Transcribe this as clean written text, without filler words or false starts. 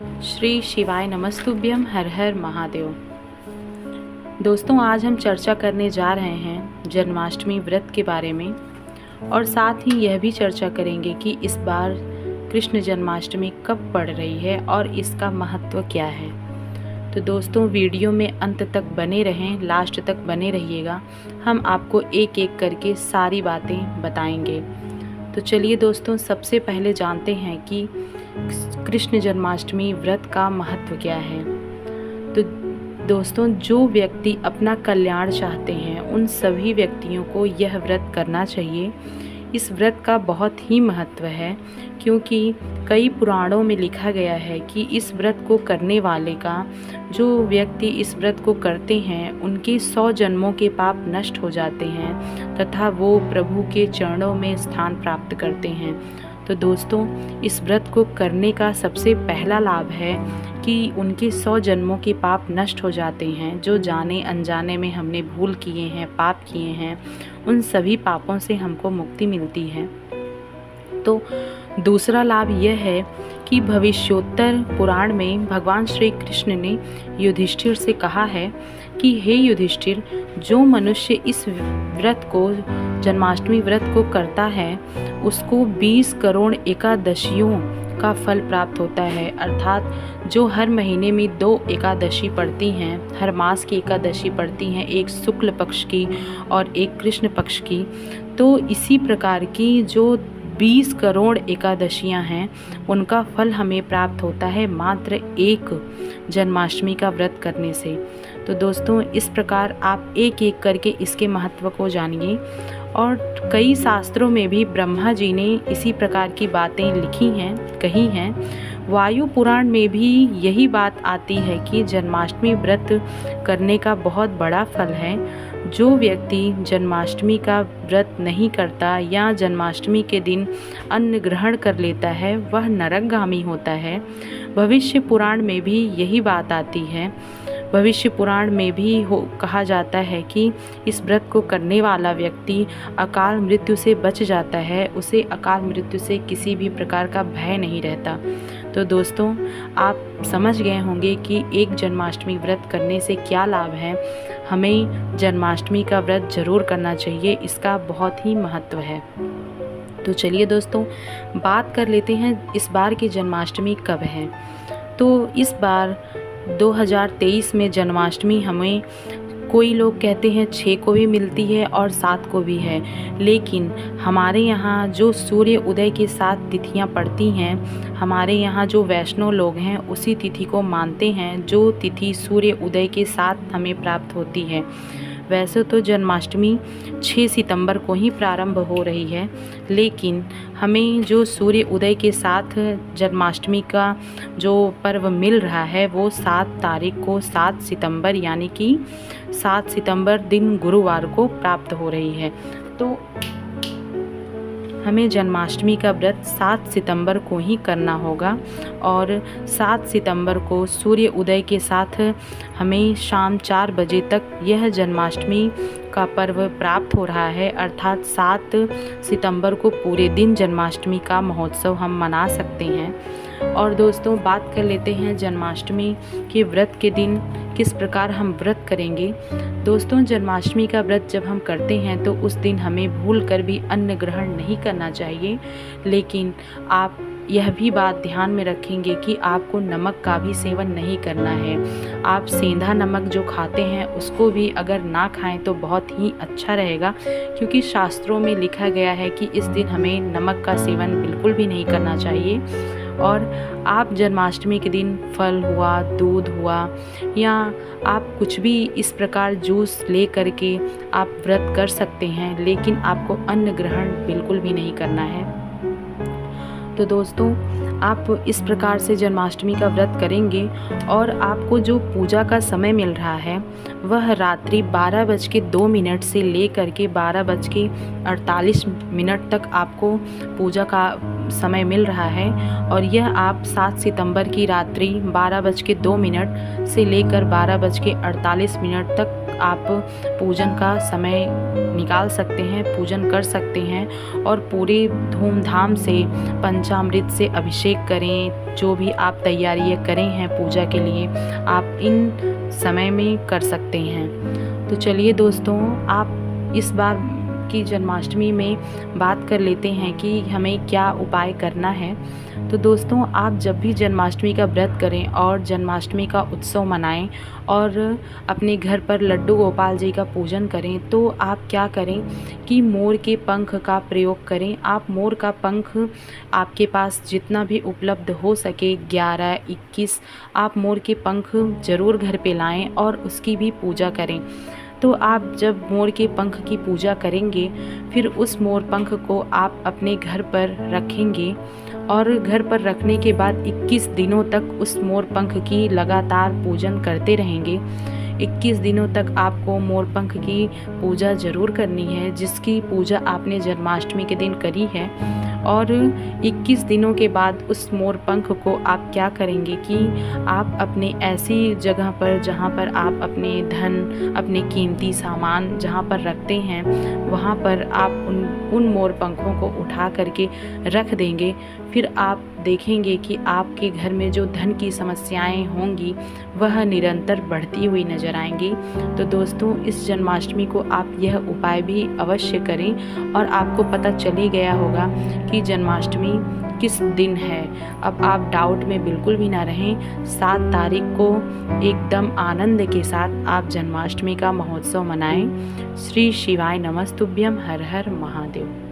श्री शिवाय नमस्तुभ्यम, हर हर महादेव। दोस्तों, आज हम चर्चा करने जा रहे हैं जन्माष्टमी व्रत के बारे में और साथ ही यह भी चर्चा करेंगे कि इस बार कृष्ण जन्माष्टमी कब पड़ रही है और इसका महत्व क्या है। तो दोस्तों, वीडियो में अंत तक बने रहें, लास्ट तक बने रहिएगा। हम आपको एक एक करके सारी बातें बताएंगे। तो चलिए दोस्तों, सबसे पहले जानते हैं कि कृष्ण जन्माष्टमी व्रत का महत्व क्या है। तो दोस्तों, जो व्यक्ति अपना कल्याण चाहते हैं उन सभी व्यक्तियों को यह व्रत करना चाहिए। इस व्रत का बहुत ही महत्व है, क्योंकि कई पुराणों में लिखा गया है कि इस व्रत को करने वाले का, जो व्यक्ति इस व्रत को करते हैं, उनके 100 जन्मों के पाप नष्ट हो जाते हैं तथा वो प्रभु के चरणों में स्थान प्राप्त करते हैं। तो दोस्तों, इस व्रत को करने का सबसे पहला लाभ है कि उनके 100 जन्मों के पाप नष्ट हो जाते हैं। जो जाने अनजाने में हमने भूल किए हैं, पाप किए हैं, उन सभी पापों से हमको मुक्ति मिलती है। तो दूसरा लाभ यह है कि भविष्योत्तर पुराण में भगवान श्री कृष्ण ने युधिष्ठिर से कहा है कि हे युधिष्ठिर, जो मनुष्य इस व्रत को, जन्माष्टमी व्रत को करता है, उसको 20 करोड़ एकादशियों का फल प्राप्त होता है। अर्थात जो हर महीने में 2 एकादशी पड़ती हैं, हर मास की एकादशी पड़ती हैं, एक शुक्ल पक्ष की और एक कृष्ण पक्ष की, तो इसी प्रकार की जो 20 करोड़ एकादशियां हैं, उनका फल हमें प्राप्त होता है मात्र एक जन्माष्टमी का व्रत करने से। तो दोस्तों, इस प्रकार आप एक एक करके इसके महत्व को जानिए। और कई शास्त्रों में भी ब्रह्मा जी ने इसी प्रकार की बातें लिखी हैं, कही हैं। वायु पुराण में भी यही बात आती है कि जन्माष्टमी व्रत करने का बहुत बड़ा फल है। जो व्यक्ति जन्माष्टमी का व्रत नहीं करता या जन्माष्टमी के दिन अन्न ग्रहण कर लेता है, वह नरकगामी होता है। भविष्य पुराण में भी यही बात आती है। भविष्य पुराण में भी कहा जाता है कि इस व्रत को करने वाला व्यक्ति अकाल मृत्यु से बच जाता है, उसे अकाल मृत्यु से किसी भी प्रकार का भय नहीं रहता। तो दोस्तों, आप समझ गए होंगे कि एक जन्माष्टमी व्रत करने से क्या लाभ है। हमें जन्माष्टमी का व्रत जरूर करना चाहिए, इसका बहुत ही महत्व है। तो चलिए दोस्तों, बात कर लेते हैं इस बार की जन्माष्टमी कब है। तो इस बार 2023 में जन्माष्टमी हमें, कोई लोग कहते हैं 6 को भी मिलती है और 7 को भी है, लेकिन हमारे यहाँ जो सूर्य उदय के साथ तिथियाँ पड़ती हैं, हमारे यहाँ जो वैष्णव लोग हैं उसी तिथि को मानते हैं, जो तिथि सूर्य उदय के साथ हमें प्राप्त होती है। वैसे तो जन्माष्टमी 6 सितंबर को ही प्रारंभ हो रही है, लेकिन हमें जो सूर्य उदय के साथ जन्माष्टमी का जो पर्व मिल रहा है वो 7 तारीख को, 7 सितंबर यानी कि 7 सितंबर दिन गुरुवार को प्राप्त हो रही है। तो हमें जन्माष्टमी का व्रत 7 सितंबर को ही करना होगा और 7 सितंबर को सूर्य उदय के साथ हमें शाम 4 बजे तक यह जन्माष्टमी का पर्व प्राप्त हो रहा है। अर्थात 7 सितंबर को पूरे दिन जन्माष्टमी का महोत्सव हम मना सकते हैं। और दोस्तों, बात कर लेते हैं जन्माष्टमी के व्रत के दिन किस प्रकार हम व्रत करेंगे। दोस्तों, जन्माष्टमी का व्रत जब हम करते हैं तो उस दिन हमें भूल कर भी अन्न ग्रहण नहीं करना चाहिए, लेकिन आप यह भी बात ध्यान में रखेंगे कि आपको नमक का भी सेवन नहीं करना है। आप सेंधा नमक जो खाते हैं उसको भी अगर ना खाएं तो बहुत ही अच्छा रहेगा, क्योंकि शास्त्रों में लिखा गया है कि इस दिन हमें नमक का सेवन बिल्कुल भी नहीं करना चाहिए। और आप जन्माष्टमी के दिन फल हुआ, दूध हुआ, या आप कुछ भी इस प्रकार जूस ले करके आप व्रत कर सकते हैं, लेकिन आपको अन्न ग्रहण बिल्कुल भी नहीं करना है। तो दोस्तों, आप इस प्रकार से जन्माष्टमी का व्रत करेंगे और आपको जो पूजा का समय मिल रहा है वह रात्रि 12:02 से ले करके 12:48 तक आपको पूजा का समय मिल रहा है और यह आप 7 सितंबर की रात्रि 12:02 से लेकर 12:48 तक आप पूजन का समय निकाल सकते हैं, पूजन कर सकते हैं और पूरे धूमधाम से पंचामृत से अभिषेक करें। जो भी आप तैयारियां करें हैं पूजा के लिए, आप इन समय में कर सकते हैं। तो चलिए दोस्तों, आप इस बार की जन्माष्टमी में बात कर लेते हैं कि हमें क्या उपाय करना है। तो दोस्तों, आप जब भी जन्माष्टमी का व्रत करें और जन्माष्टमी का उत्सव मनाएं और अपने घर पर लड्डू गोपाल जी का पूजन करें, तो आप क्या करें कि मोर के पंख का प्रयोग करें। आप मोर का पंख आपके पास जितना भी उपलब्ध हो सके, 11, 21, आप मोर के पंख ज़रूर घर पे लाएं और उसकी भी पूजा करें। तो आप जब मोर के पंख की पूजा करेंगे, फिर उस मोर पंख को आप अपने घर पर रखेंगे और घर पर रखने के बाद 21 दिनों तक उस मोर पंख की लगातार पूजन करते रहेंगे। 21 दिनों तक आपको मोर पंख की पूजा ज़रूर करनी है, जिसकी पूजा आपने जन्माष्टमी के दिन करी है। और 21 दिनों के बाद उस मोर पंख को आप क्या करेंगे कि आप अपने ऐसी जगह पर जहाँ पर आप अपने धन, अपने कीमती सामान जहाँ पर रखते हैं, वहाँ पर आप उन मोर पंखों को उठा करके रख देंगे। फिर आप देखेंगे कि आपके घर में जो धन की समस्याएं होंगी वह निरंतर बढ़ती हुई नजर आएंगी। तो दोस्तों, इस जन्माष्टमी को आप यह उपाय भी अवश्य करें और आपको पता चल ही गया होगा कि जन्माष्टमी किस दिन है। अब आप डाउट में बिल्कुल भी ना रहें। 7 तारीख को एकदम आनंद के साथ आप जन्माष्टमी का महोत्सव मनाएं। श्री शिवाय नमस्तुभ्यम। हर हर महादेव।